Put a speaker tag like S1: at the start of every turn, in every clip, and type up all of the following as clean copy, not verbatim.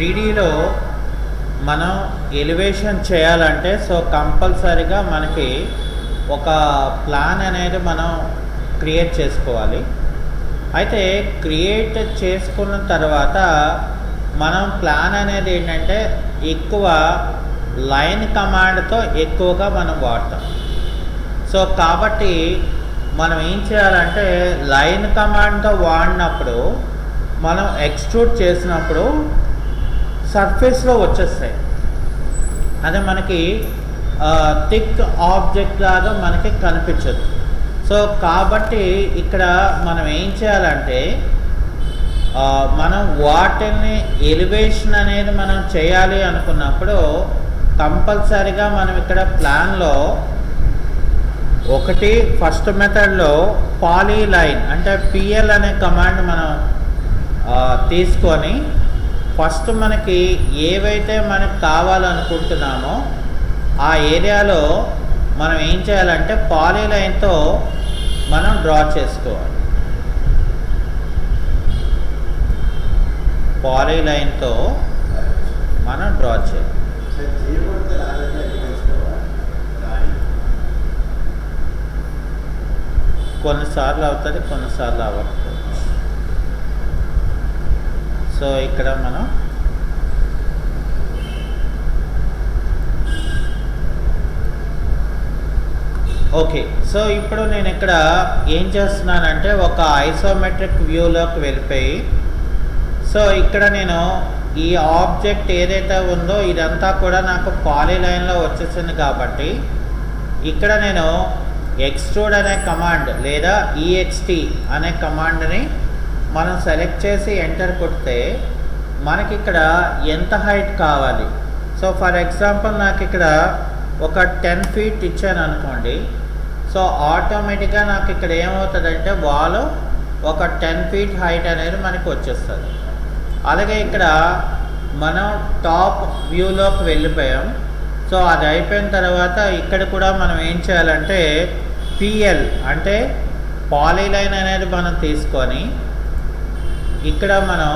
S1: 3Dలో మనం ఎలివేషన్ చేయాలంటే సో కంపల్సరీగా మనకి ఒక ప్లాన్ అనేది మనం క్రియేట్ చేసుకోవాలి. అయితే క్రియేట్ చేసుకున్న తర్వాత మనం ప్లాన్ అనేది ఏంటంటే ఎక్కువ లైన్ కమాండ్తో ఎక్కువగా మనం వాడతాం. సో కాబట్టి మనం ఏం చేయాలంటే లైన్ కమాండ్తో వాడినప్పుడు మనం ఎక్స్ట్రూడ్ చేసినప్పుడు సర్ఫేస్లో వచ్చేస్తాయి. అదే మనకి థిక్ ఆబ్జెక్ట్ లాగా మనకి కనిపించదు. సో కాబట్టి ఇక్కడ మనం ఏం చేయాలంటే మనం వాటిని ఎలివేషన్ అనేది మనం చేయాలి అనుకున్నప్పుడు కంపల్సరీగా మనం ఇక్కడ ప్లాన్లో ఒకటి ఫస్ట్ మెథడ్లో పాలీలైన్ అంటే పిఎల్ అనే కమాండ్ మనం తీసుకొని ఫస్ట్ మనకి ఏవైతే మనకు కావాలనుకుంటున్నామో ఆ ఏరియాలో మనం ఏం చేయాలంటే పాలీలైన్తో మనం డ్రా చేసుకోవాలి. పాలీలైన్తో మనం డ్రా చేయాలి. కొన్నిసార్లు అవుతుంది, కొన్నిసార్లు అవ్వకపోవచ్చు. సో ఇక్కడ మనం ఓకే. సో ఇప్పుడు నేను ఇక్కడ ఏం చేస్తున్నానంటే ఒక ఐసోమెట్రిక్ వ్యూలోకి వెళ్ళిపోయి సో ఇక్కడ నేను ఈ ఆబ్జెక్ట్ ఏదైతే ఉందో ఇదంతా కూడా నాకు పాలీలైన్లో వచ్చేసింది కాబట్టి ఇక్కడ నేను ఎక్స్ట్రూడ్ అనే కమాండ్ లేదా EXT అనే కమాండ్ని మనం సెలెక్ట్ చేసి ఎంటర్ కొడితే మనకి ఇక్కడ ఎంత హైట్ కావాలి. సో ఫర్ ఎగ్జాంపుల్ నాకు ఇక్కడ ఒక 10 feet ఇచ్చాను అనుకోండి. సో ఆటోమేటిక్గా నాకు ఇక్కడ ఏమవుతుందంటే వాల్ ఒక 10 feet హైట్ అనేది మనకి వచ్చేస్తుంది. అలాగే ఇక్కడ మనం టాప్ వ్యూలోకి వెళ్ళిపోయాం. సో అది అయిపోయిన తర్వాత ఇక్కడ కూడా మనం ఏం చేయాలంటే PL అంటే పాలీలైన్ అనేది మనం తీసుకొని ఇక్కడ మనం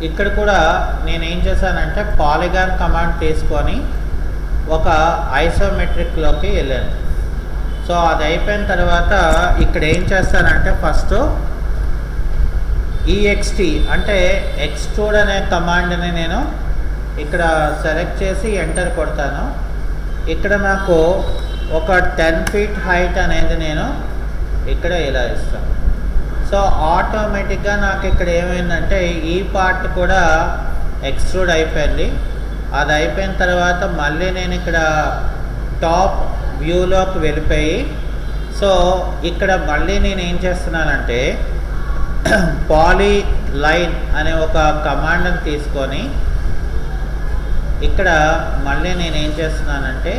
S1: ఇక్కడ కూడా నేను ఏం చేశానంటే పాలిగాన్ కమాండ్ తీసుకొని ఒక ఐసోమెట్రిక్లోకి వెళ్ళాను. సో అది అయిపోయిన తర్వాత ఇక్కడ ఏం చేస్తానంటే ఫస్ట్ EXT అంటే ఎక్స్ట్రూడ్ అనే కమాండ్ని నేను ఇక్కడ సెలెక్ట్ చేసి ఎంటర్ కొడతాను. ఇక్కడ నాకు ఒక 10 feet హైట్ అనేది నేను ఇక్కడ ఇలా ఇస్తాను. సో ఆటోమేటిక్గా నాకు ఇక్కడ ఏమైందంటే ఈ పార్ట్ కూడా ఎక్స్ట్రూడ్ అయిపోయింది. అది అయిపోయిన తర్వాత మళ్ళీ నేను ఇక్కడ టాప్ వ్యూలోకి వెళ్ళిపోయి సో ఇక్కడ మళ్ళీ నేను ఏం చేస్తున్నానంటే పాలీలైన్ అనే ఒక కమాండ్ని తీసుకొని ఇక్కడ మళ్ళీ నేను ఏం చేస్తున్నానంటే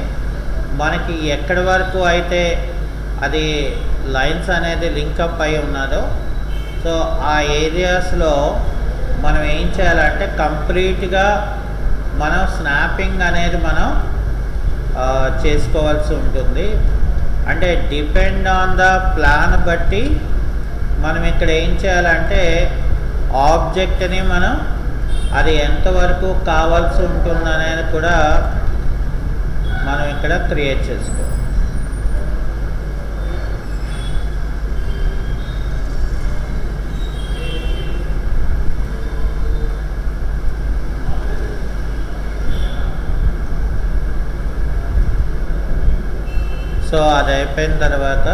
S1: మనకి ఎక్కడి వరకు అయితే అది లైన్స్ అనేది లింకప్ అయి ఉన్నదో సో ఆ ఏరియాస్లో మనం ఏం చేయాలంటే కంప్లీట్గా మనం స్నాపింగ్ అనేది మనం చేసుకోవాల్సి ఉంటుంది. అంటే డిపెండ్ ఆన్ ద ప్లాన్ బట్టి మనం ఇక్కడ ఏం చేయాలంటే ఆబ్జెక్ట్ని మనం అది ఎంతవరకు కావాల్సి ఉంటుంది అనేది కూడా మనం ఇక్కడ క్రియేట్ చేసుకోవాలి. సో అది అయిపోయిన తర్వాత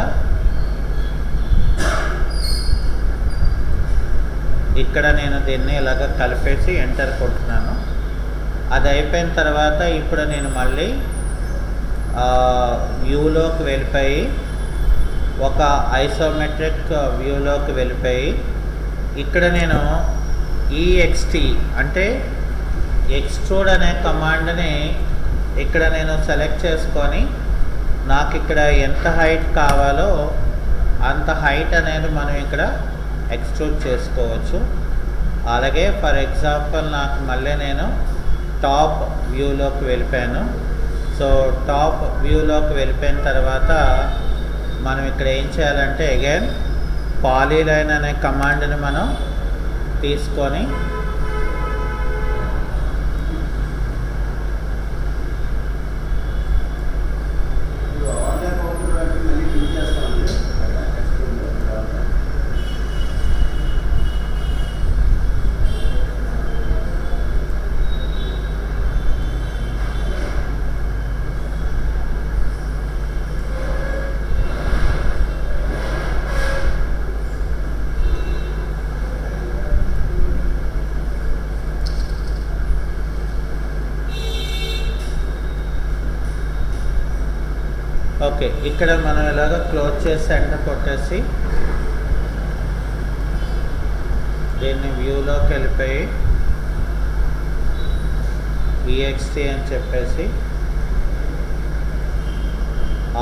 S1: ఇక్కడ నేను దీన్ని ఇలాగ కలిపేసి ఎంటర్ కొడుతున్నాను. అది అయిపోయిన తర్వాత ఇప్పుడు నేను మళ్ళీ వ్యూలోకి వెళ్ళిపోయి ఒక ఐసోమెట్రిక్ వ్యూలోకి వెళ్ళిపోయి ఇక్కడ నేను EXT అంటే ఎక్స్ట్రూడ్ అనే కమాండ్ని ఇక్కడ నేను సెలెక్ట్ చేసుకొని నాకు ఇక్కడ ఎంత హైట్ కావాలో అంత హైట్ అనేది మనం ఇక్కడ ఎక్స్ట్రూడ్ చేసుకోవచ్చు. అలాగే ఫర్ ఎగ్జాంపుల్ నాకు మళ్ళీ నేను టాప్ వ్యూలోకి వెళ్ళిపోయాను. సో టాప్ వ్యూలోకి వెళ్ళిపోయిన తర్వాత మనం ఇక్కడ ఏం చేయాలంటే అగైన్ పాలీలైన్ అనే కమాండ్ని మనం తీసుకొని ఓకే, ఇక్కడ మనం ఇలాగ క్లోజ్ చేసి ఎంటర్ కొట్టేసి దీన్ని వ్యూలోకి వెళ్ళిపోయి EXT అని చెప్పేసి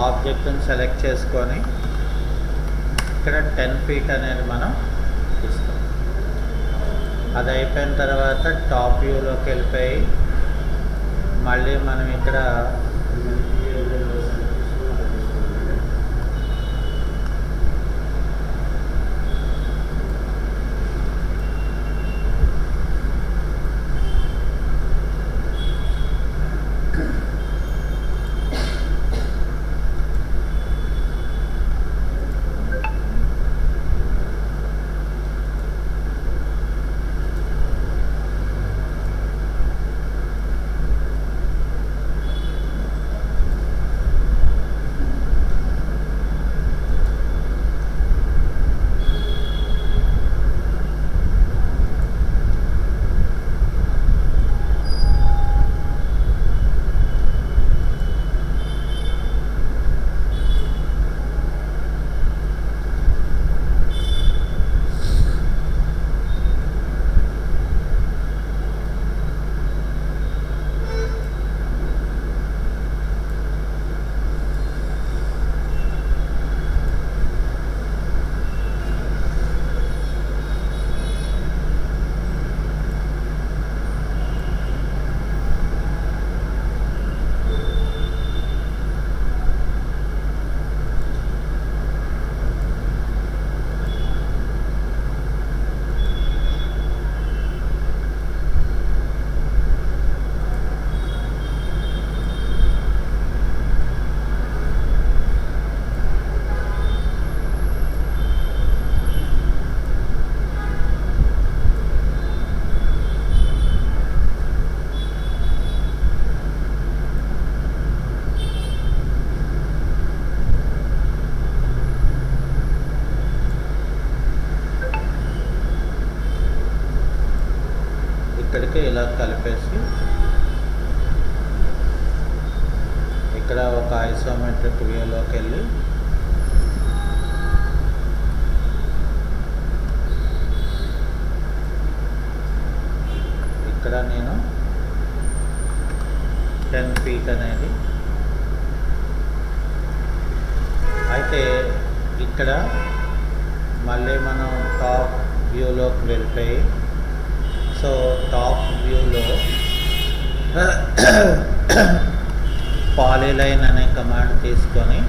S1: ఆబ్జెక్ట్ని సెలెక్ట్ చేసుకొని ఇక్కడ 10 feet అనేది మనం ఇస్తాం. అది అయిపోయిన తర్వాత టాప్ వ్యూలోకి వెళ్ళిపోయి మళ్ళీ మనం ఇక్కడ ఇక్కడికి ఇలా కలిపేసి ఇక్కడ ఒక ఐసోమెట్రిక్ వ్యూలోకి వెళ్ళి ఇక్కడ నేను 10 feet అనేది అయితే ఇక్కడ మళ్ళీ మనం టాప్ వ్యూలోకి వెళ్ళిపోయి సో టాప్ వ్యూలో పాలీలైన్ అనే కమాండ్ తీసుకొని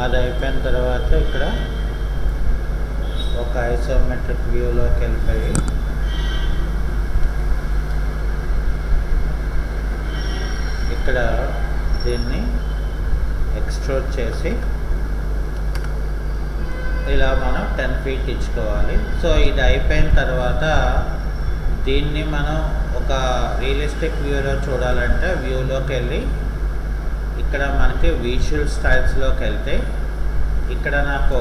S1: అది అయిపోయిన తర్వాత ఇక్కడ ఒక ఐసోమెట్రిక్ వ్యూలోకి వెళ్ళిపోయి ఇక్కడ దీన్ని ఎక్స్ట్రూడ్ చేసి ఇలా మనం 10 ఫీట్ ఇచ్చుకోవాలి. సో ఇది అయిపోయిన తర్వాత దీన్ని మనం ఒక రియలిస్టిక్ వ్యూలో చూడాలంటే వ్యూలోకి వెళ్ళి ఇక్కడ మనకి విజువల్ స్టైల్స్లోకి వెళ్తే ఇక్కడ నాకు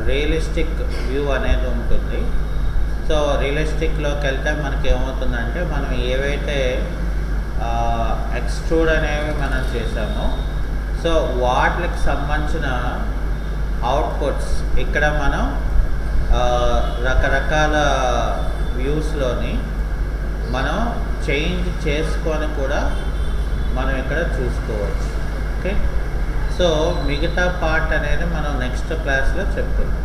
S1: రియలిస్టిక్ వ్యూ అనేది ఉంటుంది. సో రియలిస్టిక్లోకి వెళ్తే మనకి ఏమవుతుందంటే మనం ఏవైతే ఎక్స్ట్రూడ్ అనేవి మనం చేసామో సో వాటికి సంబంధించిన అవుట్పుట్స్ ఇక్కడ మనం రకరకాల వ్యూస్లోని మనం చేంజ్ చేసుకొని కూడా మనం ఇక్కడ చూసుకోవచ్చు. ఓకే, సో మిగతా పార్ట్ అనేది మనం నెక్స్ట్ క్లాస్లో చెప్పుకుందాం.